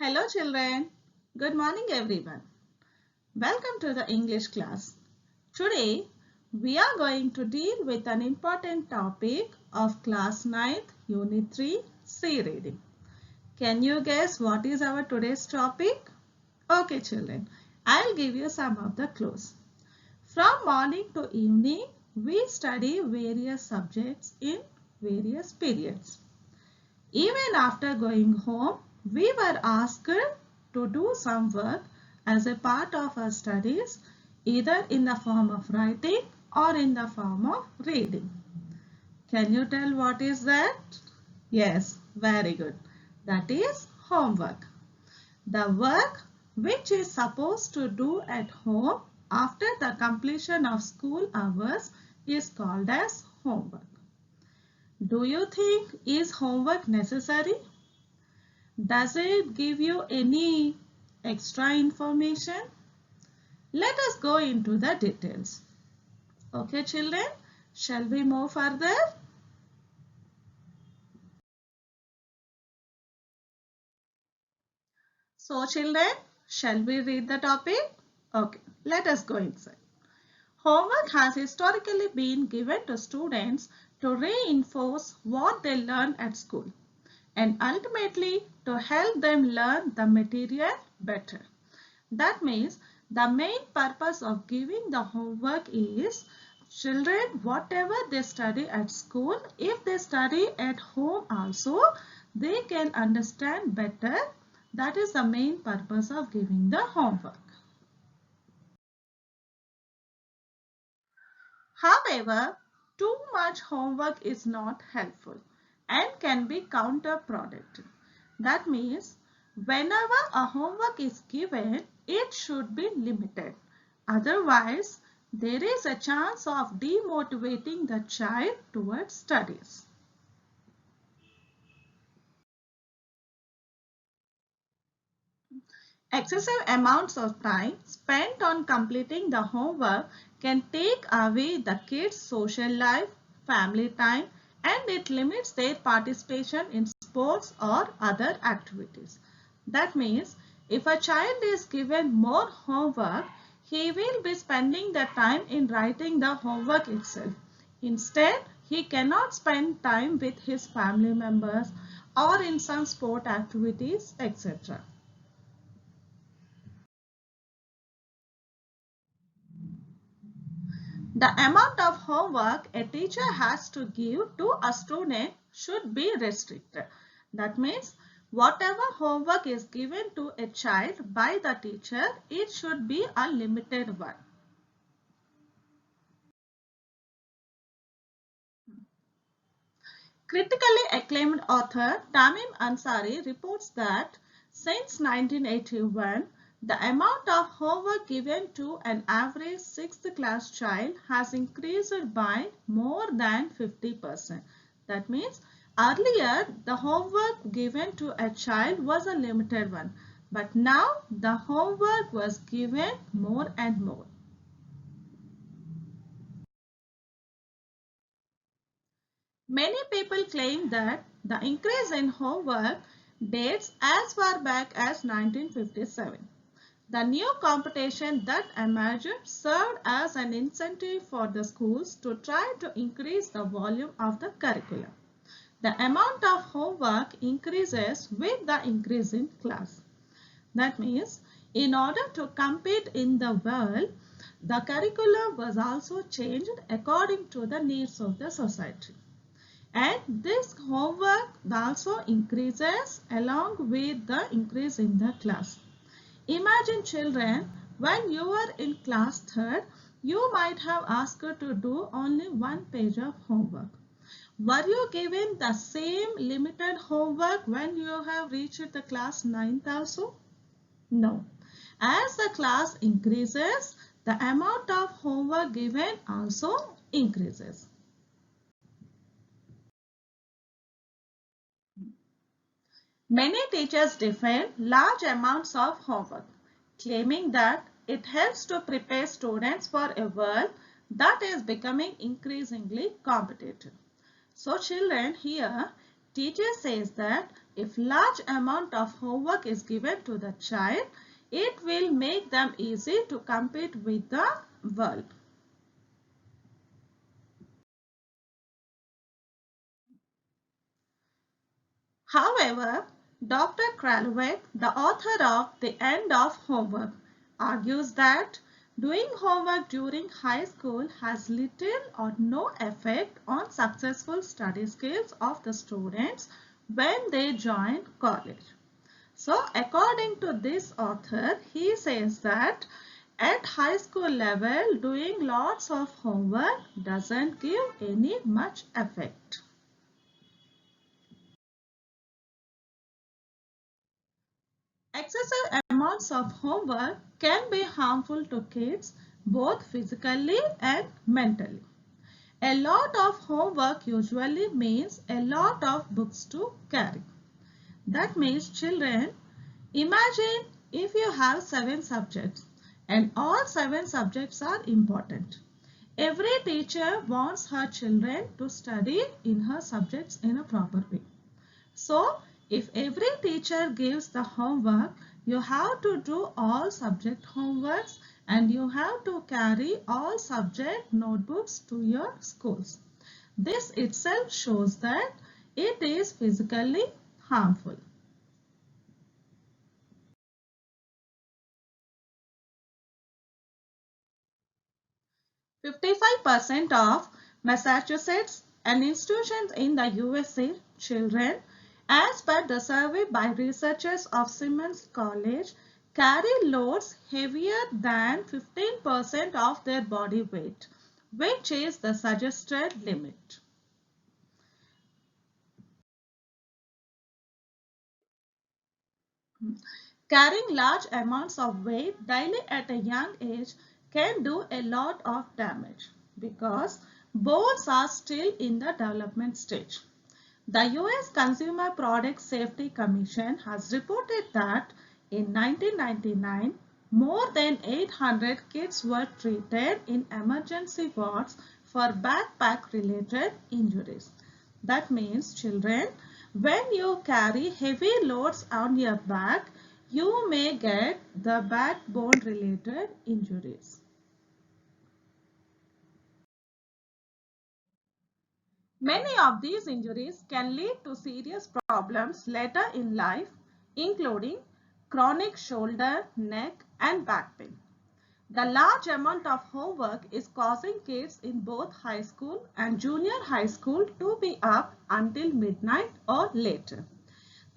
Hello children. Good morning everyone. Welcome to the English class. Today we are going to deal with an important topic of class 9th unit 3 C reading. Can you guess what is our today's topic? Okay children, I'll give you some of the clues. From morning to evening we study various subjects in various periods. Even after going home, we were asked to do some work as a part of our studies, either in the form of writing or in the form of reading. Can you tell what is that? Yes, very good. That is homework. The work which is supposed to do at home after the completion of school hours is called as homework. Do you think is homework necessary? Does it give you any extra information? Let us go into the details. Okay, children, shall we move further? So, children, shall we read the topic? Okay, let us go inside. Homework has historically been given to students to reinforce what they learn at school and ultimately to help them learn the material better. That means the main purpose of giving the homework is children, whatever they study at school, if they study at home also, they can understand better. That is the main purpose of giving the homework. However, too much homework is not helpful and can be counterproductive. That means whenever a homework is given, it should be limited. Otherwise, there is a chance of demotivating the child towards studies. Excessive amounts of time spent on completing the homework can take away the kids' social life, family time, and it limits their participation in sports or other activities. That means if a child is given more homework, he will be spending the time in writing the homework itself. Instead, he cannot spend time with his family members or in some sport activities, etc. The amount of homework a teacher has to give to a student should be restricted. That means whatever homework is given to a child by the teacher, it should be a limited one. Critically acclaimed author Tamim Ansari reports that since 1981, the amount of homework given to an average 6th class child has increased by more than 50%. That means earlier the homework given to a child was a limited one, but now the homework was given more and more. Many people claim that the increase in homework dates as far back as 1957. The new competition that emerged served as an incentive for the schools to try to increase the volume of the curriculum. The amount of homework increases with the increase in class. That means in order to compete in the world, the curriculum was also changed according to the needs of the society. And this homework also increases along with the increase in the class. Imagine children, when you were in class 3rd, you might have asked to do only one page of homework. Were you given the same limited homework when you have reached the class 9th also? No. As the class increases, the amount of homework given also increases. Many teachers defend large amounts of homework, claiming that it helps to prepare students for a world that is becoming increasingly competitive. So children, here teacher says that if large amount of homework is given to the child, it will make them easy to compete with the world. However, Dr. Kralovic, the author of The End of Homework, argues that doing homework during high school has little or no effect on successful study skills of the students when they join college. So, according to this author, he says that at high school level, doing lots of homework doesn't give any much effect. Excessive amounts of homework can be harmful to kids both physically and mentally. A lot of homework usually means a lot of books to carry. That means children, imagine if you have 7 subjects and all 7 subjects are important. Every teacher wants her children to study in her subjects in a proper way. So, if every teacher gives the homework, you have to do all subject homeworks and you have to carry all subject notebooks to your schools. This itself shows that it is physically harmful. 55% of Massachusetts and institutions in the USA children, as per the survey by researchers of Simmons College, carry loads heavier than 15% of their body weight, which is the suggested limit. Carrying large amounts of weight daily at a young age can do a lot of damage because bones are still in the development stage. The US Consumer Product Safety Commission has reported that in 1999, more than 800 kids were treated in emergency wards for backpack-related injuries. That means, children, when you carry heavy loads on your back, you may get the backbone-related injuries. Many of these injuries can lead to serious problems later in life, including chronic shoulder, neck, and back pain. The large amount of homework is causing kids in both high school and junior high school to be up until midnight or later.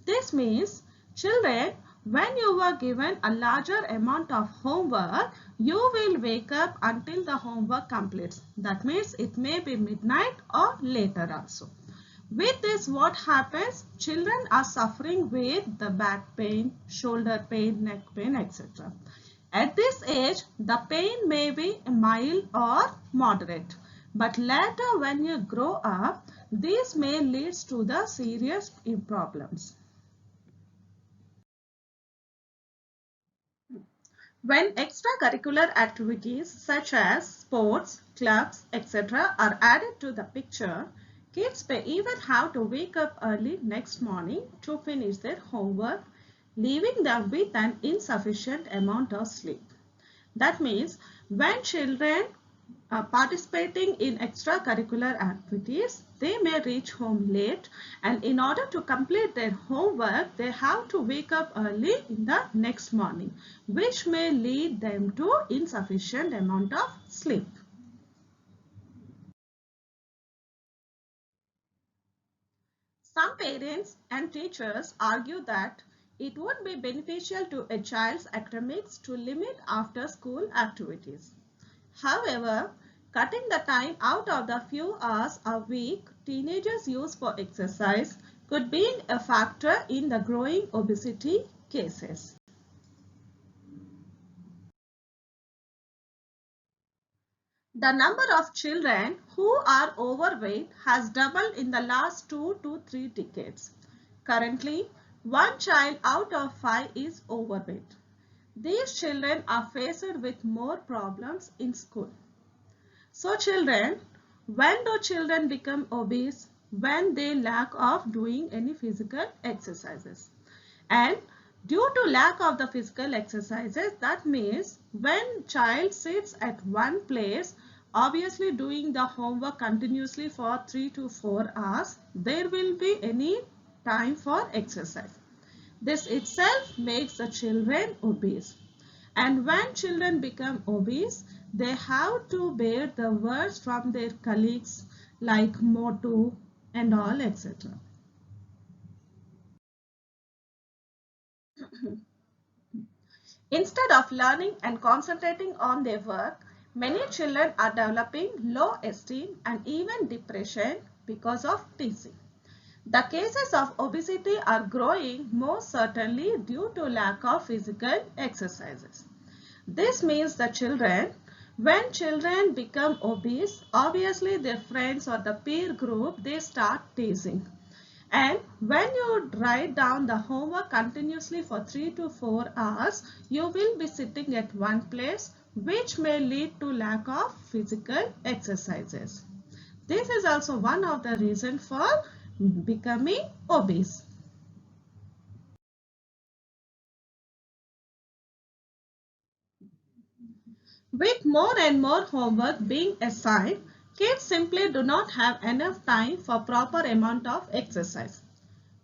This means, children, when you were given a larger amount of homework, you will wake up until the homework completes. That means it may be midnight or later also. With this, what happens? Children are suffering with the back pain, shoulder pain, neck pain, etc. At this age, the pain may be mild or moderate. But later when you grow up, this may lead to the serious problems. When extracurricular activities such as sports, clubs, etc. are added to the picture, kids may even have to wake up early next morning to finish their homework, leaving them with an insufficient amount of sleep. That means when children are participating in extracurricular activities, they may reach home late, and in order to complete their homework, they have to wake up early in the next morning, which may lead them to insufficient amount of sleep. Some parents and teachers argue that it would be beneficial to a child's academics to limit after-school activities. However, cutting the time out of the few hours a week teenagers use for exercise could be a factor in the growing obesity cases. The number of children who are overweight has doubled in the last 2 to 3 decades. Currently, one child out of 5 is overweight. These children are faced with more problems in school. So children, when do children become obese? when they lack of doing any physical exercises. And due to lack of the physical exercises, that means when child sits at one place, obviously doing the homework continuously for 3 to 4 hours, there will be any time for exercise. This itself makes the children obese. And when children become obese, they have to bear the words from their colleagues like Motu and all, etc. Instead of learning and concentrating on their work, many children are developing low esteem and even depression because of teasing. The cases of obesity are growing most certainly due to lack of physical exercises. This means the children, when children become obese, obviously their friends or the peer group, they start teasing. And when you write down the homework continuously for 3 to 4 hours, you will be sitting at one place, which may lead to lack of physical exercises. This is also one of the reasons for becoming obese. With more and more homework being assigned, kids simply do not have enough time for proper amount of exercise.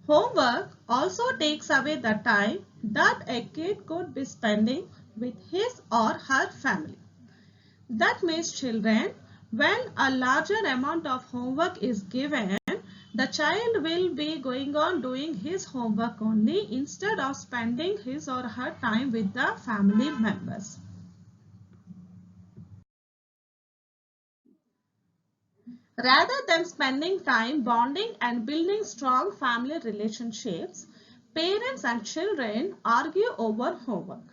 Homework also takes away the time that a kid could be spending with his or her family. That means children, when a larger amount of homework is given, the child will be going on doing his homework only instead of spending his or her time with the family members. Rather than spending time bonding and building strong family relationships, parents and children argue over homework.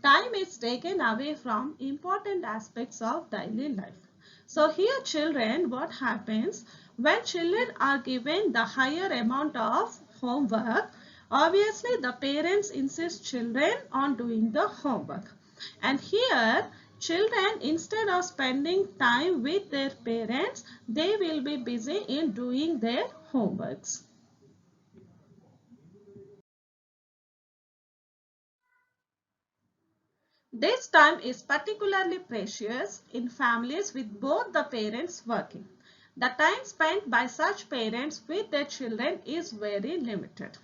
Time is taken away from important aspects of daily life. So here children, what happens when children are given the higher amount of homework, obviously the parents insist children on doing the homework. And here children, instead of spending time with their parents, they will be busy in doing their homeworks. This time is particularly precious in families with both the parents working. The time spent by such parents with their children is very limited.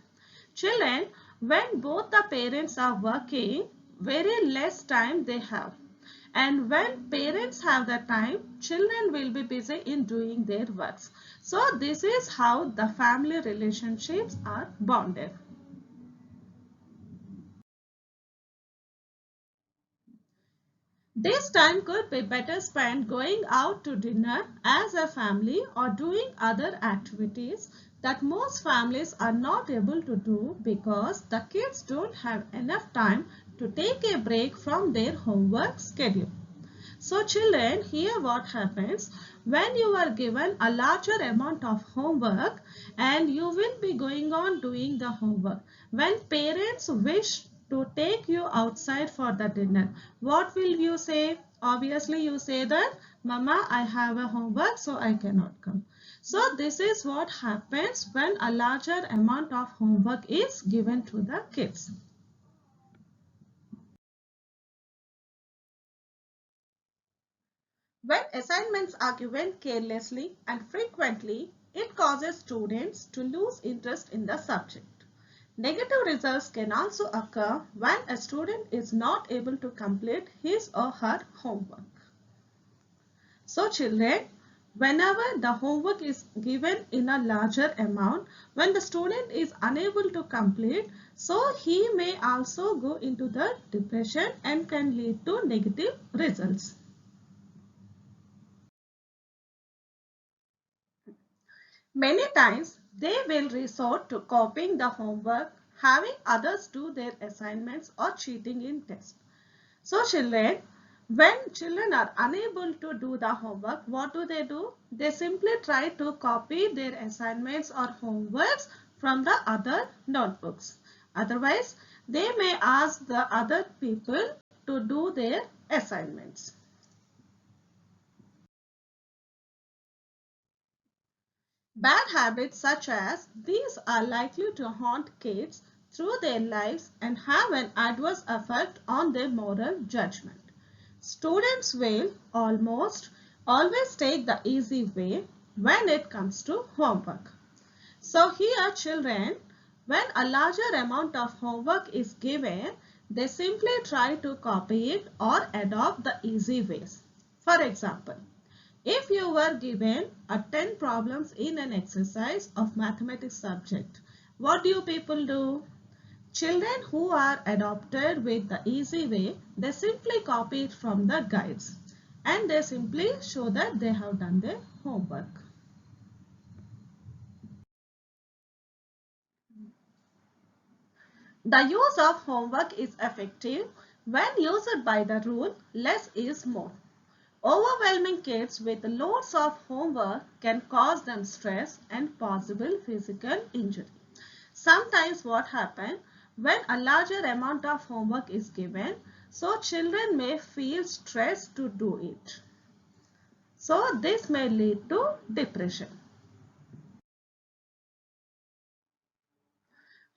Children, when both the parents are working, very less time they have. And when parents have the time, children will be busy in doing their works. So this is how the family relationships are bonded. This time could be better spent going out to dinner as a family or doing other activities that most families are not able to do because the kids don't have enough time to take a break from their homework schedule. So children, here what happens when you are given a larger amount of homework and you will be going on doing the homework. When parents wish to take you outside for the dinner, what will you say? Obviously you say that, Mama, I have a homework so I cannot come. So this is what happens when a larger amount of homework is given to the kids. When assignments are given carelessly and frequently, it causes students to lose interest in the subject. Negative results can also occur when a student is not able to complete his or her homework. So children, whenever the homework is given in a larger amount, when the student is unable to complete, so he may also go into the depression and can lead to negative results. Many times they will resort to copying the homework, having others do their assignments or cheating in tests. So children, when children are unable to do the homework, what do? They simply try to copy their assignments or homeworks from the other notebooks. Otherwise, they may ask the other people to do their assignments. Bad habits such as these are likely to haunt kids through their lives and have an adverse effect on their moral judgment. Students will almost always take the easy way when it comes to homework. So here children, when a larger amount of homework is given, they simply try to copy it or adopt the easy ways. For example, if you were given a 10 problems in an exercise of mathematics subject, what do you people do? Children who are adopted with the easy way, they simply copy it from the guides and they simply show that they have done their homework. The use of homework is effective when used by the rule less is more. Overwhelming kids with loads of homework can cause them stress and possible physical injury. Sometimes what happens when a larger amount of homework is given, so children may feel stressed to do it. So this may lead to depression.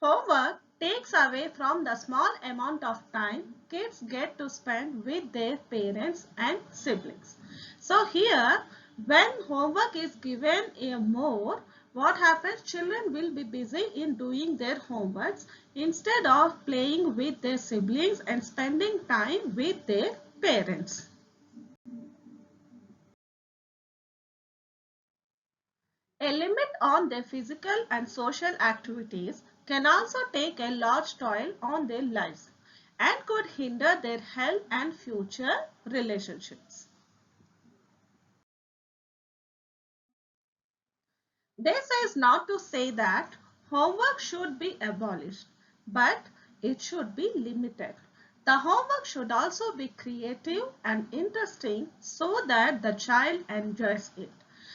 Homework takes away from the small amount of time kids get to spend with their parents and siblings. So here, when homework is given more, what happens? Children will be busy in doing their homeworks instead of playing with their siblings and spending time with their parents. A limit on their physical and social activities can also take a large toll on their lives and could hinder their health and future relationships. This is not to say that homework should be abolished, but it should be limited. The homework should also be creative and interesting so that the child enjoys it.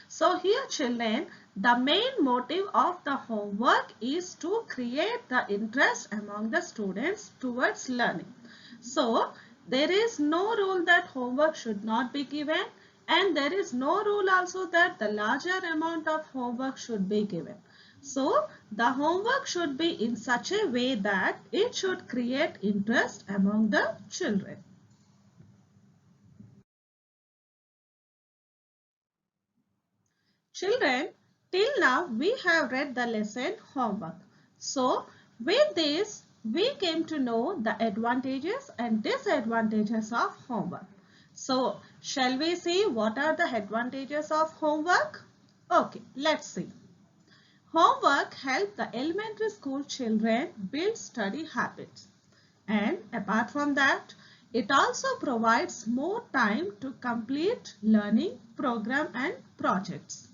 So here children, the main motive of the homework is to create the interest among the students towards learning. So there is no rule that homework should not be given. And there is no rule also that the larger amount of homework should be given. So the homework should be in such a way that it should create interest among the children. Children, till now we have read the lesson homework. So with this we came to know the advantages and disadvantages of homework. So shall we see what are the advantages of homework? Okay, let's see. Homework helps the elementary school children build study habits. And apart from that, it also provides more time to complete learning program and projects.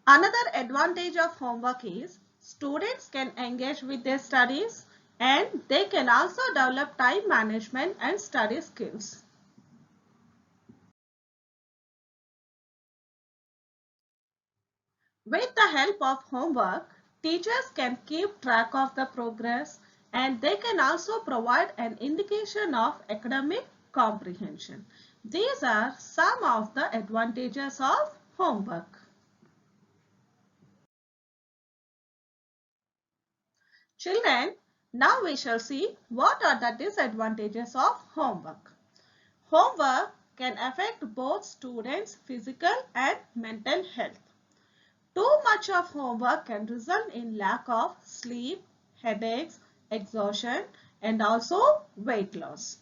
Another advantage of homework is students can engage with their studies and they can also develop time management and study skills. With the help of homework, teachers can keep track of the progress and they can also provide an indication of academic comprehension. These are some of the advantages of homework. Children, now we shall see what are the disadvantages of homework. Homework can affect both students' physical and mental health. Too much of homework can result in lack of sleep, headaches, exhaustion, and also weight loss.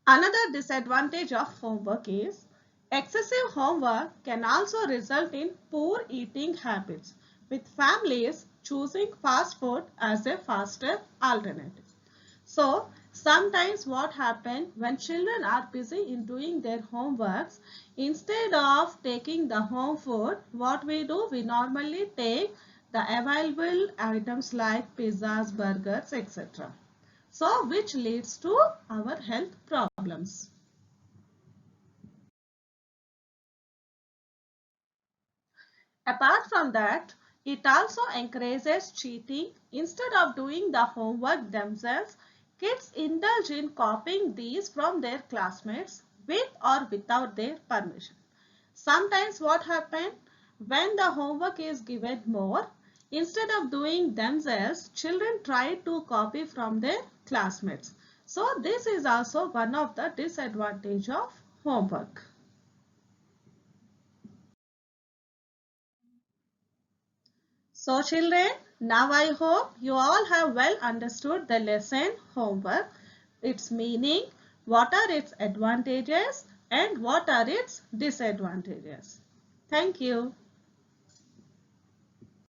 Another disadvantage of homework is excessive homework can also result in poor eating habits, with families choosing fast food as a faster alternative. So sometimes what happens when children are busy in doing their homeworks, instead of taking the home food, what we do, we normally take the available items like pizzas, burgers, etc. So which leads to our health problems. Apart from that, It also encourages cheating. Instead of doing the homework themselves, kids indulge in copying these from their classmates with or without their permission. Sometimes what happens when the homework is given more, instead of doing themselves, children try to copy from their classmates. So this is also one of the disadvantage of homework. So children, now I hope you all have well understood the lesson homework, its meaning, what are its advantages and what are its disadvantages. Thank you.